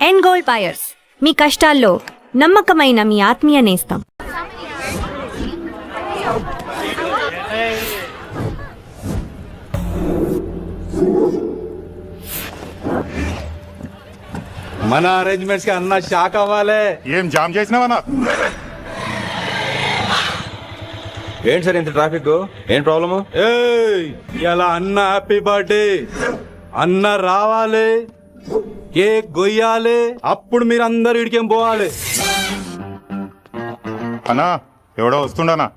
End gold buyers, మీ కష్టాల్లో నమ్మకమైన మీ ఆత్మీయ నేస్తం. మన అరేంజ్మెంట్స్ కి అన్న షాక్ అవ్వాలి. ఏం జామ్ చేసినావన్నా? ఏంటి సార్ ఇంత ట్రాఫిక్? ఏం ప్రాబ్లము? ఇలా అన్న హ్యాపీ బర్త్డే, అన్న రావాలి, కేక్ గొయ్యాలి, అప్పుడు మీరు అందరు ఇడికేం పోవాలి. అన్నా ఎవడో వస్తుండనా?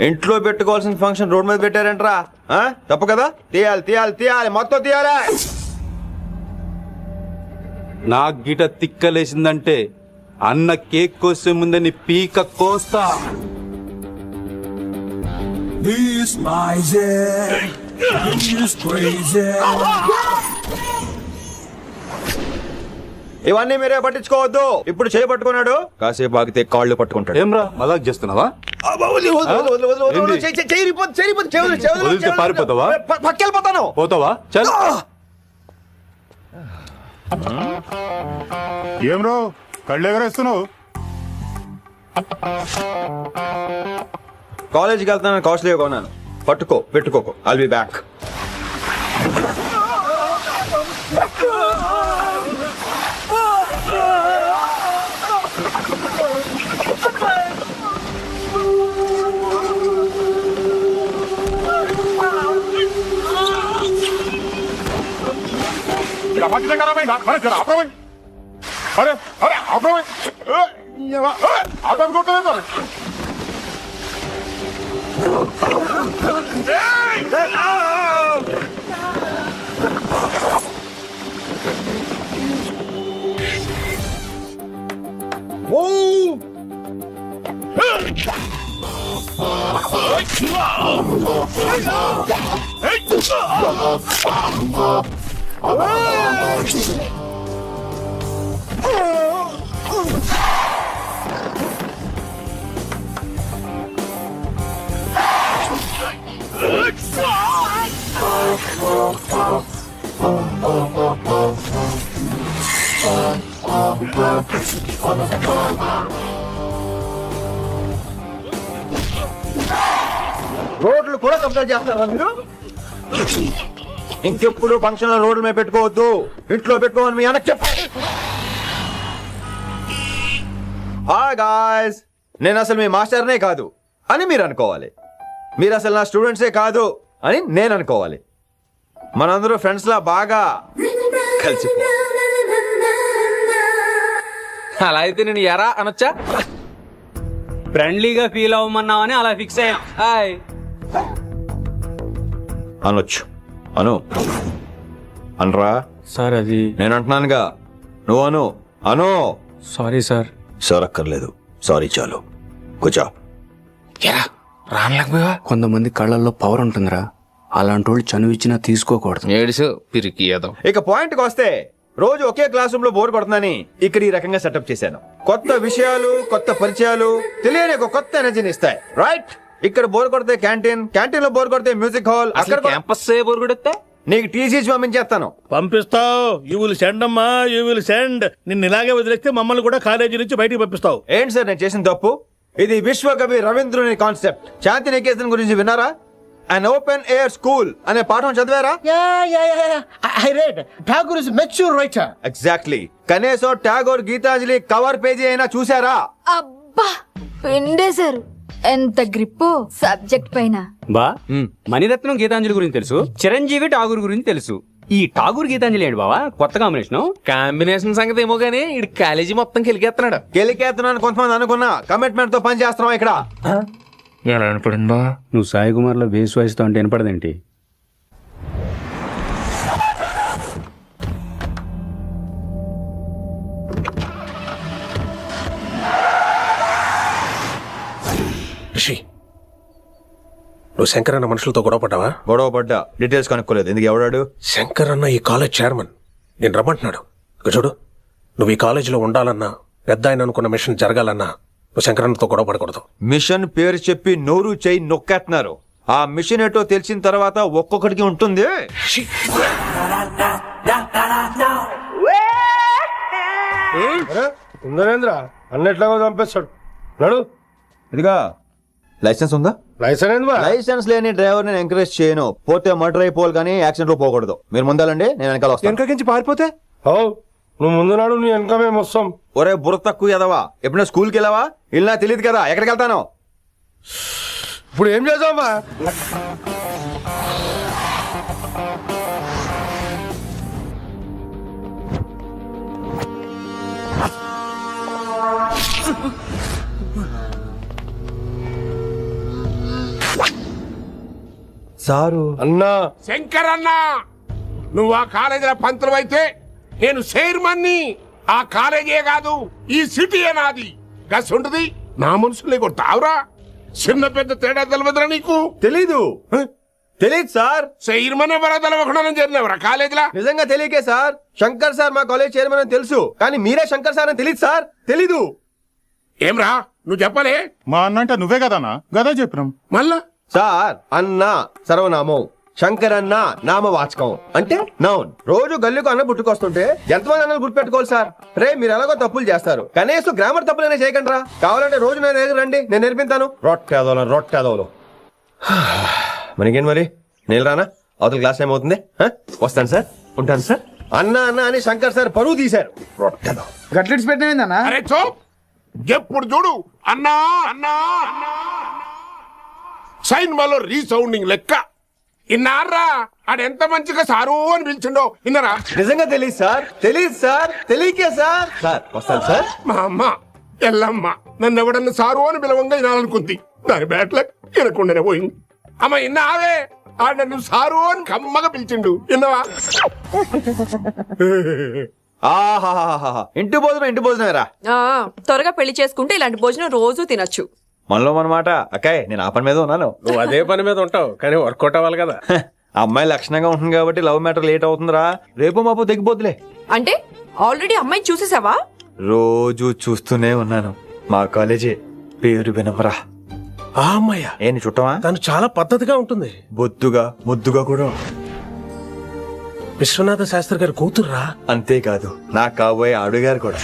ఇంట్లో పెట్టుకోవాల్సిన ఫంక్షన్ రోడ్ మీద పెట్టారంట్రా. తప్పు కదా? తీయాలి తీయాలి తీయాలి, మొత్తం తీయాలి. నాకు గిట తిక్కలేసిందంటే అన్న కేక్ కోసే ముందే నీ పీక కోస్తా. ఇవన్నీ మీరే పట్టించుకోవద్దు. ఇప్పుడు చేయి పట్టుకున్నాడు, కాసేపు ఆగితే కాళ్ళు పట్టుకుంటాడు. ఏమ్రా మజాక్ చేస్తున్నావా? వదిలితే పారిపోతావా? పక్కెళ్ళిపోతాను. పోతావా? చల్. ఏం రో కళ్ళు ఎగరేస్తున్నావు? కాలేజీకి వెళ్తాను, కాస్ట్లీగా కొన్నాను. పట్టుకో, పెట్టుకోకు. I'll be back. అరే అరే అప్పుడు రోడ్లు కూడా కబ్జా చేస్తారా మీరు? ఇంకెప్పుడు ఫంక్షన్ రోడ్ల మీద పెట్టుకోవద్దు, ఇంట్లో పెట్టుకోమని మీ అన్నకు చెప్పు. హాయ్ గాయ్స్, నేను అసలు మీ మాస్టర్నే కాదు అని మీరు అనుకోవాలి. మీరు అసలు నా స్టూడెంట్సే కాదు అని నేను అనుకోవాలి. మనందరూ ఫ్రెండ్స్ లా బాగా కలిసిపో. అలా అయితే నేను ఎరా అనొచ్చా? ఫ్రెండ్లీగా ఫీల్ అవ్వమన్నావని అలా ఫిక్స్ అయ్యా. అనొచ్చు, అను అనరా సార్ అది నేను అంటున్నానుగా, నువ్వు అను. అను. Sorry sir. సార్ అక్కర్లేదు, సారీ చాలు. కూర్చో. కొంతమంది కళ్ళల్లో పవర్ ఉంటుందిరా, అలాంటి వాళ్ళు చనువు ఇచ్చినా తీసుకోకూడదు. ఏడుసు పిరికి ఏదో. ఇక పాయింట్కి వస్తే, రోజు ఒకే క్లాస్ రూమ్ లో బోర్ కొడుతుందని ఇక్కడ ఈ రకంగా సెటప్ చేశాను. కొత్త విషయాలు, కొత్త పరిచయాలు తెలియని ఒక కొత్త ఎనర్జీని ఇస్తాయి. రైట్? ఇక్కడ బోర్ కొడితే క్యాంటీన్, క్యాంటీన్ లో బోర్ కొడితే మ్యూజిక్ హాల్, అక్కడ క్యాంపస్ బోర్ కొడితే నీకు టీసీస్ పంపించేస్తాను. పంపిస్తావు. యూ విల్ సెండ్ అమ్మా, యూ విల్ సెండ్. నిన్ను ఇలాగే వదిలేస్తే మమ్మల్ని కూడా కాలేజీ నుంచి బయటికి పంపిస్తావు. ఏంటి సార్ నేను చేసిన తప్పు? ఇది విశ్వకవి రవీంద్రుని కాన్సెప్ట్. శాంతినికేతన్ గురించి విన్నారా? అన్ ఓపెన్ ఎయిర్ స్కూల్ అనే పాఠం చదివారా? I read. Tagore is a mature writer. Exactly. కనీసం టాగోర్ గీతాంజలి కవర్ పేజీ అయినా చూసారా? అబ్బా పిండేశారు. ఎంత గ్రిప్పు సబ్జెక్ట్ పైన. బా మణిరత్నం గీతాంజలి గురించి తెలుసు, చిరంజీవి ఠాగూర్ గురించి తెలుసు. ఈ ఠాగూర్ గీతాంజలి ఏంటి బావా కొత్త కాంబినేషన్ సంగతి ఏమో గానీ ఇడు కాలేజీ మొత్తం కెలికేస్తున్నాడు. గెలికేస్తున్నాను కొంతమంది అనుకున్నా, కమిట్మెంట్ తో పని చేస్తున్నాం ఇక్కడ. ఎలా అనిపడిందో? నువ్వు సాయి కుమార్ లో బేస్ వాయిస్తో అంటే వినపడదేంటి? రిషి, నువ్వు శంకర్ అన్న మనుషులతో గొడవ పడ్డావా? గొడవ పడ్డా, డీటెయిల్స్ కనుక్కోలేదు. ఎందుకు? ఎవడాడు? శంకర్ అన్న ఈ కాలేజ్ చైర్మన్. నేను రమ్మంటున్నాడు. ఇక చూడు, నువ్వు ఈ కాలేజీలో ఉండాలన్నా, పెద్ద ఆయన అనుకున్న మిషన్ జరగాలన్నా నువ్వు శంకర్ అన్నతో గొడవ పడకూడదు. మిషన్ పేరు చెప్పి నోరు చేయి నొక్కేస్తున్నారు. ఆ మిషన్ ఏంటో తెలిసిన తర్వాత ఒక్కొక్కడికి ఉంటుంది. ఉందనేంద్ర అన్నెట్లాగో చంపేస్తాడు నడు. ఇదిగా లైసెన్స్ ఉందా? లైసెన్స్ లేని డ్రైవర్ నేను ఎంకరేజ్ చేయను. పోతే మర్డర్ అయిపోవాలి కానీ యాక్సిడెంట్ లో పోకూడదు. మీరు ముందాలండి, నేను వెనకాల వస్తాను. వెనకకించి పారిపోతే నువ్వు ముందు నాడు నీ వెనక మేము వస్తాం. ఒరే బుర్ర తక్కువ ఎదవా, ఎప్పుడైనా స్కూల్కి వెళ్ళావా? ఇలా తెలియదు కదా, ఎక్కడికి వెళ్తాను? ఇప్పుడు ఏం చేద్దామా? సారు అన్నా శంకర్ అన్నా, నువ్వు ఆ కాలేజీలో పంతులు అయితే నేను చైర్మన్ని. ఆ కాలేజే కాదు, ఈ సిటీయే నాది. గస్ ఉంటుంది నా మనుషుల్ని కొడతావురా? చిన్న పెద్ద తేడా తెలవదురా నీకు? తెలీదు సార్. చైర్మన్ ఎవరో తెలవకుండా చేరినవరా కాలేజీలో? నిజంగా తెలియకే సార్. శంకర్ సార్ మా కాలేజ్ చైర్మన్ అని తెలుసు, కానీ మీరే శంకర్ సార్ అని తెలియదు సార్. తెలీదు. ఏమ్రా నువ్వు చెప్పలే? మా అన్న అంటే నువ్వే కదన్నా, గదా చెప్పినాం. మళ్ళా సార్ అన్న సర్వనామం, శంకర్ అన్న నామవాచకం అంటే నౌన్. రోజు గల్లుకు అన్న పుట్టుకొస్తుంటే ఎంతమంది అన్నలు గుర్తుపెట్టుకోవాలి సార్? రే మీరు ఎలాగో తప్పులు చేస్తారు, కనీసం గ్రామర్ తప్పులనే చేయకండి రా. కావాలంటే రోజు నా దగ్గర రండి, నేను నేర్పిస్తాను. రొట్టెదోలో మనకేం మరి? నేను రానా? అవతల క్లాస్ టైం అవుతుంది. వస్తాను సార్, ఉంటాను సార్. అన్న అన్న అని శంకర్ సార్ పరువు తీశారు. రొట్టెదో గట్లెట్స్ పెట్టినా అరే చో, ఎప్పుడు చూడు అన్నా అన్నా అన్నా. సైన్ malo రీసౌండింగ్ లెక్క. ఇన్నారా ఆడెంత మంచిగా సారు అని పిలిచిండో ఇన్నరా? నిజంగా తెలియదు సార్, తెలియకే సార్. సార్ వస్తాను సార్. మా అమ్మ ఎల్లమ్మ నన్ను ఎవడన్నా సారు అని పిలవంగా వినాలనుకుంది. దాని బ్యాట్ల వినకుండానే పోయింది. అమ్మ ఇన్నావే, ఆడ నన్ను సారు అని కమ్మగా పిలిచిండు, విన్నవా? ఆహాహాహా, ఇంటి భోజనమేరా. త్వరగా పెళ్లి చేసుకుంటే ఇలాంటి భోజనం రోజు తినొచ్చు. మనలో మనమాట. అక్కాయ్ నేను ఆ పని మీద ఉన్నాను. నువ్వు అదే పని మీద ఉంటావు, కానీ వర్కౌట్ అవ్వాలి కదా. అమ్మాయి లక్షణంగా ఉంటుంది కాబట్టి లవ్ మ్యాటర్ లేట్ అవుతుందిరా. రేపు మాపు తెగిపోతులే. అంటే ఆల్రెడీ అమ్మాయిని చూసేసావా? రోజు చూస్తూనే ఉన్నాను. మా కాలేజీ పేరు వినమరా. ఆ అమ్మాయ ఏంటి చుట్టమా? తను చాలా పద్ధతిగా ఉంటుంది, బొద్దుగా ముద్దుగా కూడా. విశ్వనాథ శాస్త్రి గారి కూతుర్రా. అంతేకాదు నా కాబోయే ఆడుగారు కూడా.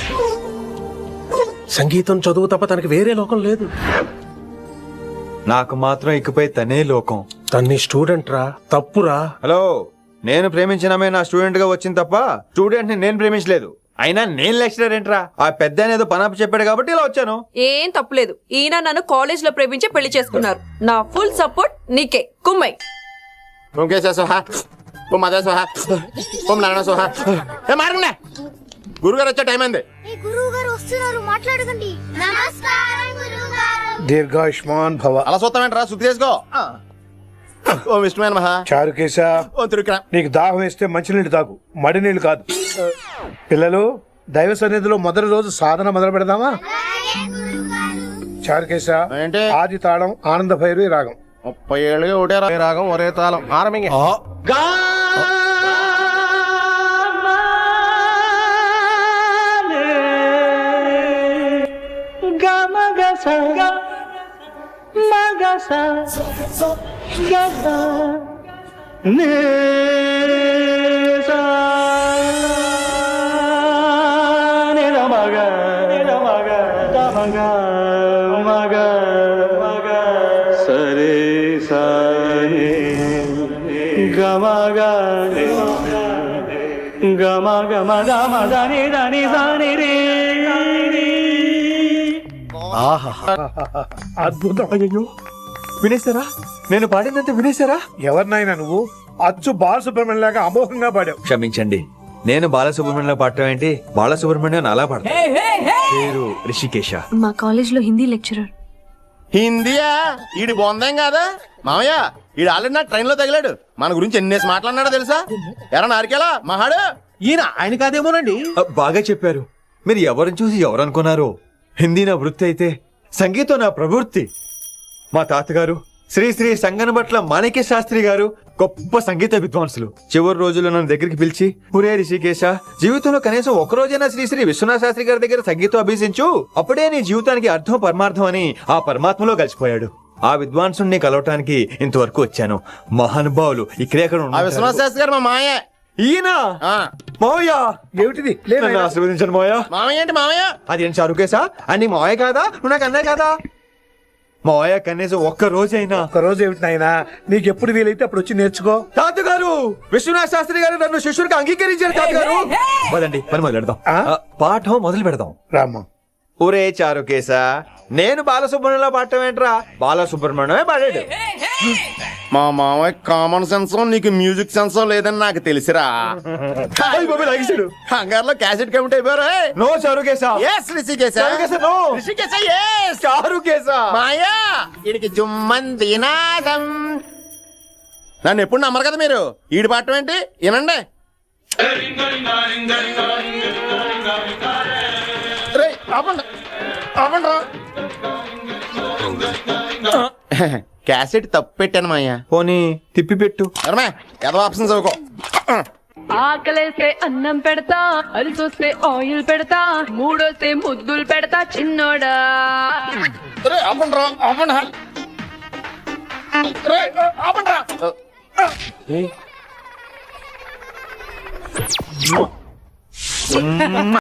సంగీతం చదువు తప్ప తనకి వేరే లోకం లేదు. నాకు మాత్రం ఇకపై తనే లోకం. తన్ని స్టూడెంట్ రా, తప్పురా. హలో, నేను ప్రేమించినమే నా స్టూడెంట్ గా వచ్చింది తప్ప స్టూడెంట్ ని నేను ప్రేమించలేదు. అయినా నేను లెక్చరర్ ఏంట్రా? ఆ పెద్ద ఏదో పనాపు చెప్పాడు కాబట్టి ఇలా వచ్చాను. ఏం తప్పులేదు. ఈయన నన్ను కాలేజ్ లో ప్రేమించి పెళ్లి చేసుకున్నారు. నా ఫుల్ సపోర్ట్ నీకే. కుమ్మై గురుగారు వచ్చే టైం అయింది. దీర్ఘాయుష్మాన్ భవ. అలా చూస్తామేంట్రా, శుద్ధి చేసుకో. ఓం విష్ణుమైన మహా. చారుకేశ, ఓం తిరుక్రా. నీకు దాహం వేస్తే మంచినీళ్ళు తాగు, మడి నీళ్ళు కాదు. పిల్లలు, దైవ సన్నిధిలో మొదటి రోజు సాధన మొదలు పెడదామా? చారుకేశ, ఏంటి? ఆది తాళం ఆనంద భైరవి రాగం. 30 ఏళ్ళుగా ఒకటే రాగం ఒరే తాళం. ఆరంభించ. అద్భుతం. వినేశారా? నేను పాడిందంటే వినేశారా? ఎవరినైనా నువ్వు అచ్చు బాలసుబ్రహ్మణ్యం లాగా అమోఘంగా పాడావు. క్షమించండి, నేను బాలసుబ్రహ్మణ్యంలో పాడటం ఏంటి? బాలసుబ్రహ్మణ్యం అలా పాడతా. పేరు రిషికేశ. మా కాలేజ్ లో హిందీ లెక్చరర్. హిందీయా? ఈడు బొందేం కాదా మామయ్య? ఈడు ఆల్రెడీ నా ట్రైన్ లో తగిలాడు. మన గురించి ఎన్నేసి మాట్లాడినాడో తెలుసా? ఎరా నారికేలా మహాడు. ఈయన ఆయన కాదేమోనండి. బాగా చెప్పారు. మీరు ఎవరిని చూసి ఎవరు అనుకున్నారు? హిందీ నా వృత్తి అయితే సంగీతం నా ప్రవృత్తి. మా తాతగారు శ్రీ శ్రీ సంగనబట్ల మాణిక్య శాస్త్రి గారు గొప్ప సంగీత విద్వాంసులు. చివరి రోజుల్లో నన్ను దగ్గరికి పిలిచి, పురే రిషికేశ, జీవితంలో కనీసం ఒక రోజైనా శ్రీ శ్రీ విశ్వనాథ శాస్త్రి గారి దగ్గర సంగీతం అభ్యసించు, అప్పుడే నీ జీవితానికి అర్థం పరమార్థం అని ఆ పరమాత్మలో కలిసిపోయాడు. ఆ విద్వాంసుని కలవటానికి ఇంతవరకు వచ్చాను. మహానుభావులు ఇక్కడే అక్కడ ఆ విశ్వనాథ శాస్త్రి గారు మా మామయ్య. ఈయన ఆ. మావయ్య ఏమిటిది నన్ను ఆశీర్వదించండి మావయ్య. మామయ్య ఏంటి మామయ్య? అది ఏం చారుకేసా అని మావయ్య కాదా, నువ్వు నాకు అన్నయ్య కాదా? మావయ్య కనీసం ఒక్క రోజైనా. ఒక్క రోజు ఏమిటి నాయనా, నీకు ఎప్పుడు వీలైతే అప్పుడు వచ్చి నేర్చుకో. తాతగారు, విశ్వనాథ శాస్త్రి గారు నన్ను శిష్యుడికి అంగీకరించారు తాతగారు. పదండి పని మొదలు పెడదాం. పాఠం మొదలు పెడదాం. రామ్మా. ఒరే చారుకేశా, నేను బాలసుబ్రహ్మణ్యంలో పాడటం ఏంట్రా? బాలసుబ్రహ్మణ్యమే పాడాడు. మా మామయ్య కామన్ సెన్స్ నీకు మ్యూజిక్ సెన్స్ లేదని నాకు తెలిసిరా. హంగార్లో క్యాసెట్ కమిట్ అయిపోయారు. నో చారుకేశా. Yes, రిషికేశ. చారుకేశా, no. రిషికేశ, yes. చారుకేశా. మాయా వీడికి జుమ్మంది నాదం. నన్ను ఎప్పుడు నమ్మరు కదా మీరు. ఈడి పాడటం ఏంటి వినండి. రేయ్, ఆపండి ఆపండి రా. క్యాసెట్ తప్పు పెట్టాను మాయ్యా. పోనీ తిప్పి పెట్టు. ఏదో ఆప్షన్ చదువుకో. ఆకలేస్తే అన్నం పెడతా, అరిసొస్తే ఆయిల్ పెడతా, మూడోస్తే ముద్దులు పెడతా చిన్నోడా. ఆపండి.